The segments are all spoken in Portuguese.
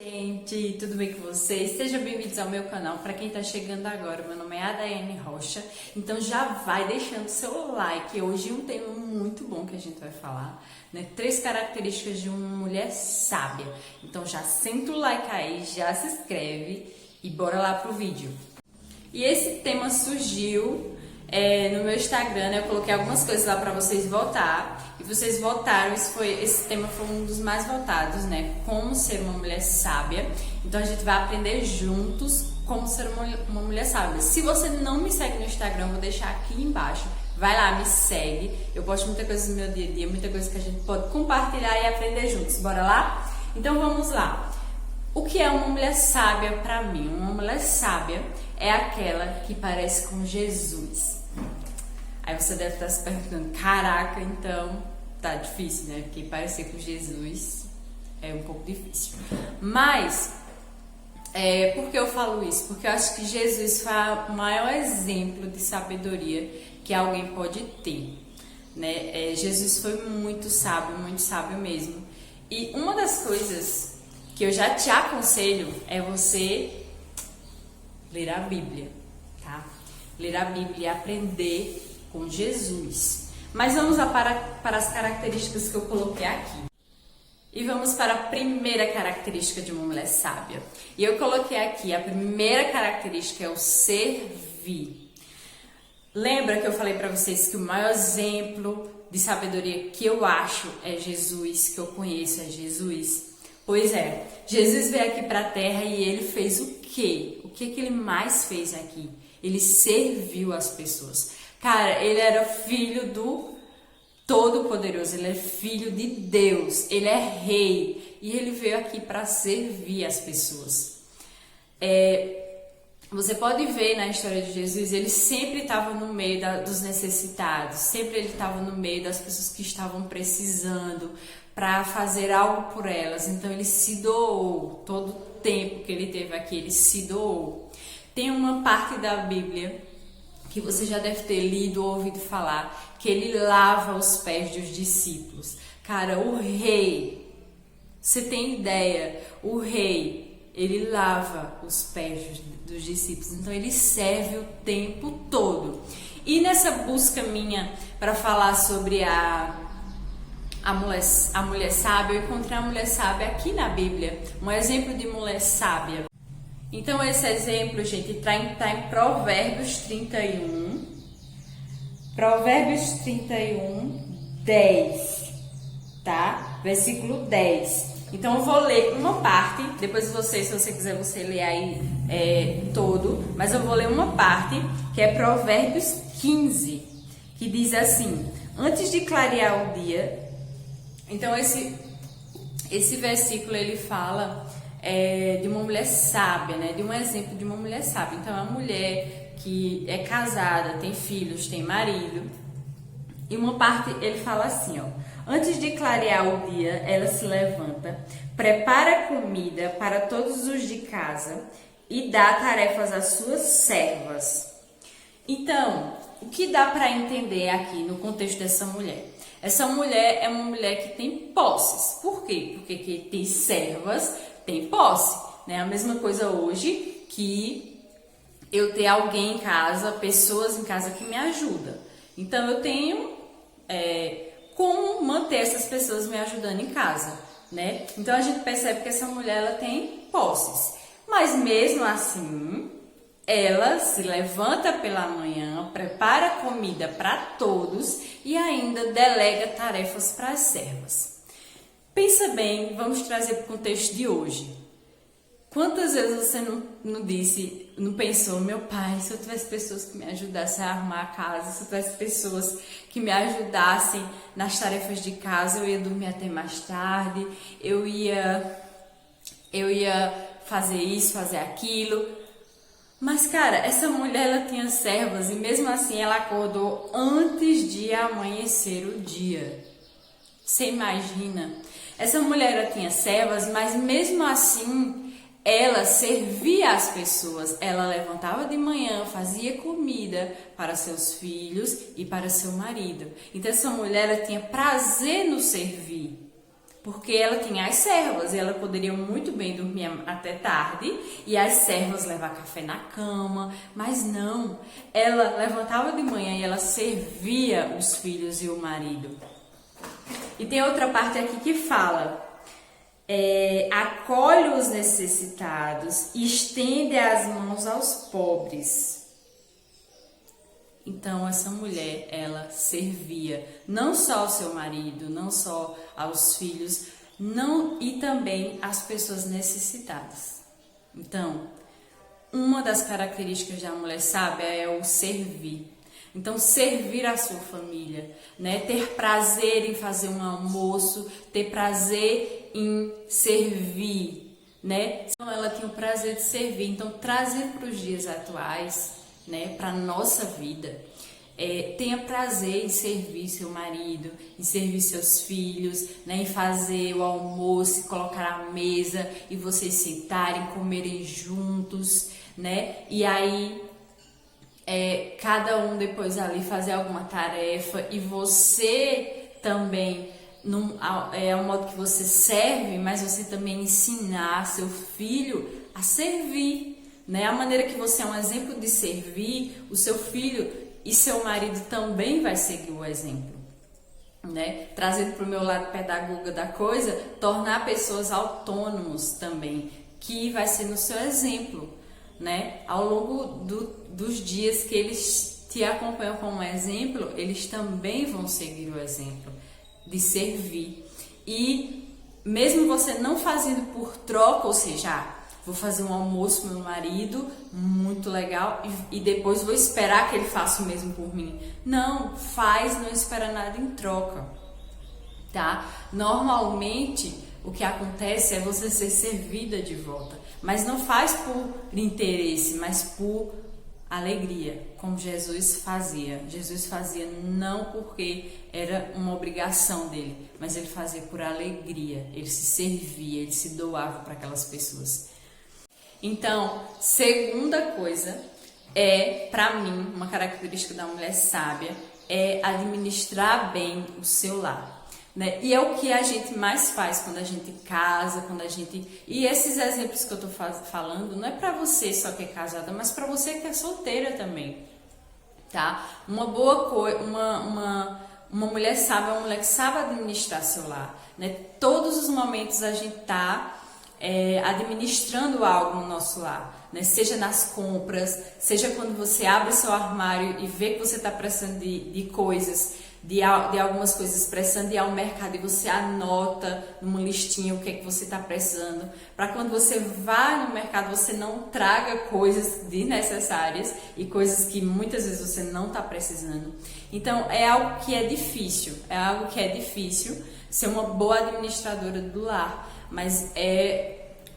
Gente, tudo bem com vocês? Sejam bem-vindos ao meu canal. Para quem está chegando agora, meu nome é Adaiane Rocha. Então já vai deixando seu like. Hoje um tema muito bom que a gente vai falar, né? 3 características de uma mulher sábia. Então já senta o like aí, já se inscreve e bora lá pro vídeo. E esse tema surgiu no meu Instagram, né? Eu coloquei algumas coisas lá para vocês votar. E vocês votaram, esse tema foi um dos mais votados, né? Como ser uma mulher sábia. Então a gente vai aprender juntos como ser uma mulher sábia. Se você não me segue no Instagram, eu vou deixar aqui embaixo. Vai lá, me segue. Eu posto muita coisa no meu dia a dia, muita coisa que a gente pode compartilhar e aprender juntos. Bora lá? Então vamos lá. O que é uma mulher sábia para mim? Uma mulher sábia é aquela que parece com Jesus. Aí você deve estar se perguntando, caraca, então tá difícil, né? Porque parecer com Jesus é um pouco difícil. Mas, por que eu falo isso? Porque eu acho que Jesus foi o maior exemplo de sabedoria que alguém pode ter, né? Jesus foi muito sábio mesmo. E uma das coisas que eu já te aconselho é você ler a Bíblia, tá? Ler a Bíblia e aprender com Jesus. Mas vamos lá para as características que eu coloquei aqui. E vamos para a primeira característica de uma mulher sábia. E eu coloquei aqui, a primeira característica é o servir. Lembra que eu falei para vocês que o maior exemplo de sabedoria que eu acho é Jesus, que eu conheço é Jesus? Pois é, Jesus veio aqui para a Terra e ele fez o quê? O que ele mais fez aqui? Ele serviu as pessoas. Cara, ele era filho do Todo-Poderoso, ele é filho de Deus, ele é rei e ele veio aqui para servir as pessoas. Você pode ver na história de Jesus, ele sempre estava no meio dos necessitados, sempre ele estava no meio das pessoas que estavam precisando para fazer algo por elas. Então ele se doou, todo o tempo que ele teve aqui, ele se doou. Tem uma parte da Bíblia que você já deve ter lido ou ouvido falar, que ele lava os pés dos discípulos. Cara, o rei, você tem ideia, o rei, ele lava os pés dos discípulos, então ele serve o tempo todo. E nessa busca minha para falar sobre a mulher sábia, eu encontrei a mulher sábia aqui na Bíblia, um exemplo de mulher sábia. Então esse exemplo, gente, está em Provérbios 31, Provérbios 31, 10, tá? Versículo 10. Então eu vou ler uma parte, depois você, se você quiser, você lê aí todo, mas eu vou ler uma parte, que é Provérbios 15, que diz assim: antes de clarear o dia. Então esse versículo ele fala de uma mulher sábia, né? De um exemplo de uma mulher sábia. Então é uma mulher que é casada, tem filhos, tem marido. E uma parte ele fala assim, ó: antes de clarear o dia, ela se levanta, prepara comida para todos os de casa e dá tarefas às suas servas. Então, o que dá para entender aqui no contexto dessa mulher? Essa mulher é uma mulher que tem posses. Por quê? Porque quem tem servas tem posse, né? A mesma coisa hoje que eu ter alguém em casa, pessoas em casa que me ajudam. Então eu tenho como manter essas pessoas me ajudando em casa, né? Então a gente percebe que essa mulher ela tem posses. Mas mesmo assim, ela se levanta pela manhã, prepara comida para todos e ainda delega tarefas para as servas. Pensa bem, vamos trazer para o contexto de hoje. Quantas vezes você não pensou, meu pai, se eu tivesse pessoas que me ajudassem a arrumar a casa, se eu tivesse pessoas que me ajudassem nas tarefas de casa, eu ia dormir até mais tarde, eu ia fazer isso, fazer aquilo. Mas, cara, essa mulher, ela tinha servas e mesmo assim ela acordou antes de amanhecer o dia. Você imagina? Essa mulher, ela tinha servas, mas mesmo assim ela servia as pessoas. Ela levantava de manhã, fazia comida para seus filhos e para seu marido. Então essa mulher, ela tinha prazer no servir. Porque ela tinha as servas e ela poderia muito bem dormir até tarde e as servas levar café na cama, mas não, ela levantava de manhã e ela servia os filhos e o marido. E tem outra parte aqui que fala, acolhe os necessitados e estende as mãos aos pobres. Então, essa mulher, ela servia não só ao seu marido, não só aos filhos, e também às pessoas necessitadas. Então, uma das características da mulher sábia é o servir. Então, servir a sua família, né? Ter prazer em fazer um almoço, ter prazer em servir, né? Então, ela tinha o prazer de servir. Então, trazer para os dias atuais, né, para a nossa vida, tenha prazer em servir seu marido, em servir seus filhos, né, em fazer o almoço, colocar a mesa e vocês sentarem, comerem juntos, né, e aí cada um depois ali fazer alguma tarefa e você também, é o modo que você serve, mas você também ensinar seu filho a servir. Né? A maneira que você é um exemplo de servir, o seu filho e seu marido também vai seguir o exemplo. Né? Trazendo para o meu lado pedagoga da coisa, tornar pessoas autônomos também, que vai ser no seu exemplo. Né? Ao longo dos dias que eles te acompanham como exemplo, eles também vão seguir o exemplo de servir. E mesmo você não fazendo por troca, ou seja, vou fazer um almoço pro meu marido, muito legal, e depois vou esperar que ele faça o mesmo por mim. Não, não espera nada em troca, tá? Normalmente, o que acontece é você ser servida de volta, mas não faz por interesse, mas por alegria, como Jesus fazia. Jesus fazia não porque era uma obrigação dele, mas ele fazia por alegria, ele se servia, ele se doava para aquelas pessoas. Então, segunda coisa para mim, uma característica da mulher sábia é administrar bem o seu lar, né? E é o que a gente mais faz quando a gente casa, E esses exemplos que eu tô falando não é para você só que é casada, mas para você que é solteira também, tá? Uma boa coisa, uma mulher sábia é uma mulher que sabe administrar seu lar, né? Todos os momentos a gente tá administrando algo no nosso lar, né? Seja nas compras, seja quando você abre seu armário e vê que você está precisando de coisas, de algumas coisas, precisando ir ao mercado e você anota numa listinha o que é que você está precisando, para quando você vá no mercado você não traga coisas desnecessárias e coisas que muitas vezes você não está precisando. Então é algo que é difícil ser uma boa administradora do lar, mas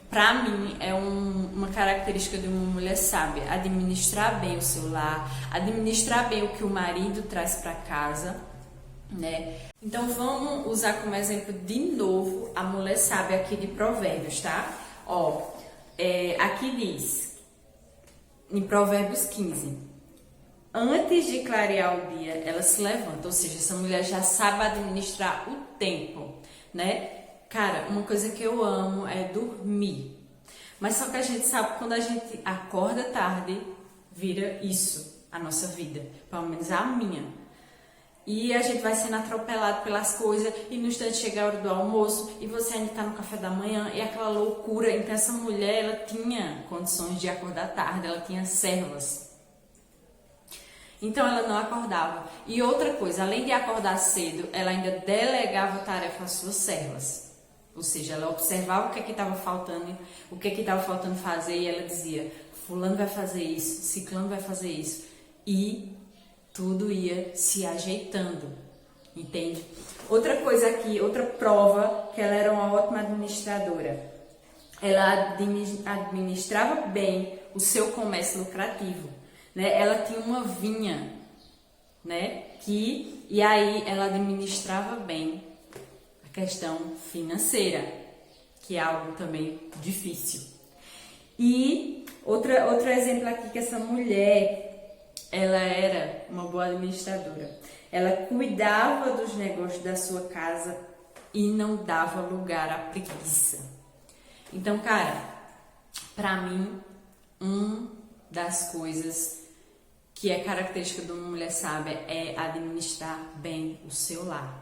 para mim é uma característica de uma mulher sábia, administrar bem o seu lar, administrar bem o que o marido traz para casa, né? Então vamos usar como exemplo de novo a mulher sábia aqui de Provérbios, tá? Aqui diz, em Provérbios 15, antes de clarear o dia, ela se levanta, ou seja, essa mulher já sabe administrar o tempo, né? Cara, uma coisa que eu amo é dormir. Mas só que a gente sabe que quando a gente acorda tarde, vira isso, a nossa vida. Pelo menos a minha. E a gente vai sendo atropelado pelas coisas, e no instante chega a hora do almoço, e você ainda tá no café da manhã, e aquela loucura. Então essa mulher, ela tinha condições de acordar tarde, ela tinha servas. Então ela não acordava. E outra coisa, além de acordar cedo, ela ainda delegava tarefa às suas servas. Ou seja, ela observava o que estava faltando, fazer, e ela dizia, fulano vai fazer isso, ciclano vai fazer isso. E tudo ia se ajeitando, entende? Outra coisa aqui, outra prova que ela era uma ótima administradora. Ela administrava bem o seu comércio lucrativo, né? Ela tinha uma vinha, né? E aí ela administrava bem a questão financeira, que é algo também difícil. E outro exemplo aqui, que essa mulher, ela era uma boa administradora. Ela cuidava dos negócios da sua casa e não dava lugar à preguiça. Então, cara, pra mim, das coisas que é característica de uma mulher sábia é administrar bem o seu lar.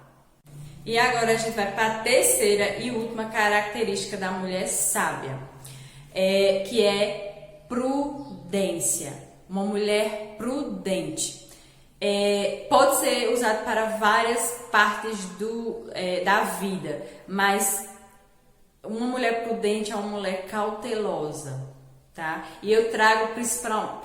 E agora a gente vai para a terceira e última característica da mulher sábia, que é prudência. Uma mulher prudente. Pode ser usado para várias partes da vida, mas uma mulher prudente é uma mulher cautelosa, tá? E eu trago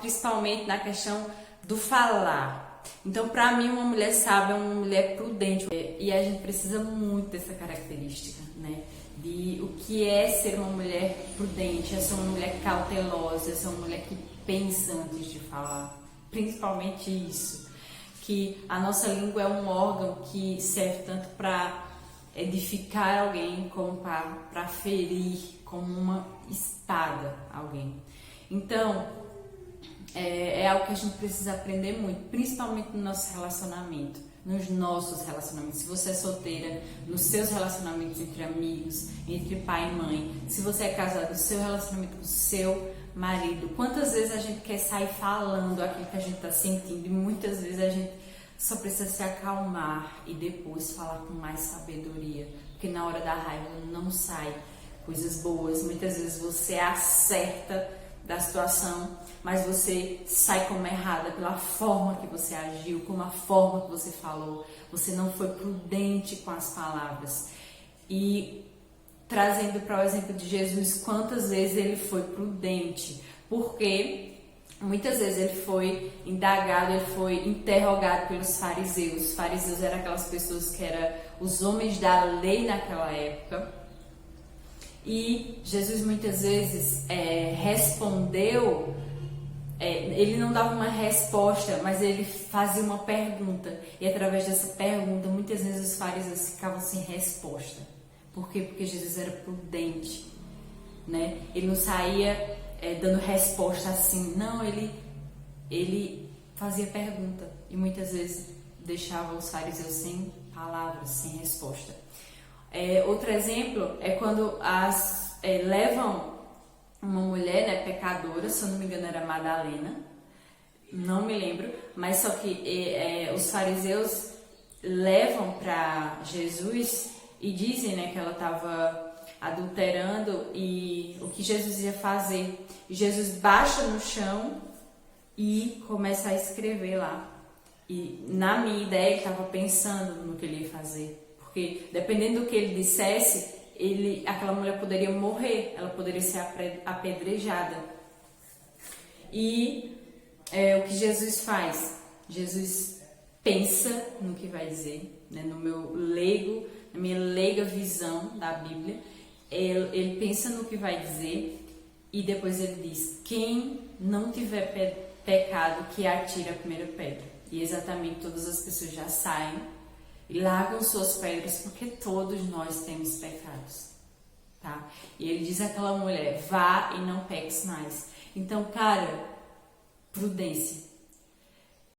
principalmente na questão do falar. Então, para mim, uma mulher sábia é uma mulher prudente. E a gente precisa muito dessa característica, né? De o que é ser uma mulher prudente, é ser uma mulher cautelosa, é ser uma mulher que pensa antes de falar. Principalmente isso. Que a nossa língua é um órgão que serve tanto para edificar alguém como para ferir, como uma espada alguém. Então, é algo que a gente precisa aprender muito, principalmente no nosso relacionamento, nos nossos relacionamentos. Se você é solteira, nos seus relacionamentos entre amigos, entre pai e mãe. Se você é casado, no seu relacionamento com o seu marido. Quantas vezes a gente quer sair falando aquilo que a gente está sentindo e muitas vezes a gente só precisa se acalmar e depois falar com mais sabedoria, porque na hora da raiva não sai coisas boas. Muitas vezes você acerta da situação, mas você sai como errada pela forma que você agiu, como a forma que você falou. Você não foi prudente com as palavras. E trazendo para o exemplo de Jesus, quantas vezes ele foi prudente, porque muitas vezes ele foi indagado, ele foi interrogado pelos fariseus. Os fariseus eram aquelas pessoas que eram os homens da lei naquela época. E Jesus muitas vezes respondeu, ele não dava uma resposta, mas ele fazia uma pergunta. E através dessa pergunta, muitas vezes os fariseus ficavam sem resposta. Por quê? Porque Jesus era prudente, né? Ele não saía dando resposta assim. Não, ele fazia pergunta. E muitas vezes deixava os fariseus sem palavras, sem resposta. Outro exemplo é quando levam uma mulher, né, pecadora, se eu não me engano era Madalena, não me lembro, mas só que os fariseus levam para Jesus e dizem, né, que ela estava adulterando e o que Jesus ia fazer. E Jesus baixa no chão e começa a escrever lá. E na minha ideia ele estava pensando no que ele ia fazer. Porque dependendo do que ele dissesse, aquela mulher poderia morrer, ela poderia ser apedrejada. E o que Jesus faz? Jesus pensa no que vai dizer, né? Na minha leiga visão da Bíblia, ele pensa no que vai dizer e depois ele diz: quem não tiver pecado, que atire a primeira pedra. E exatamente todas as pessoas já saem e largam suas pedras, porque todos nós temos pecados, tá? E ele diz àquela mulher: vá e não peques mais. Então, cara, prudência.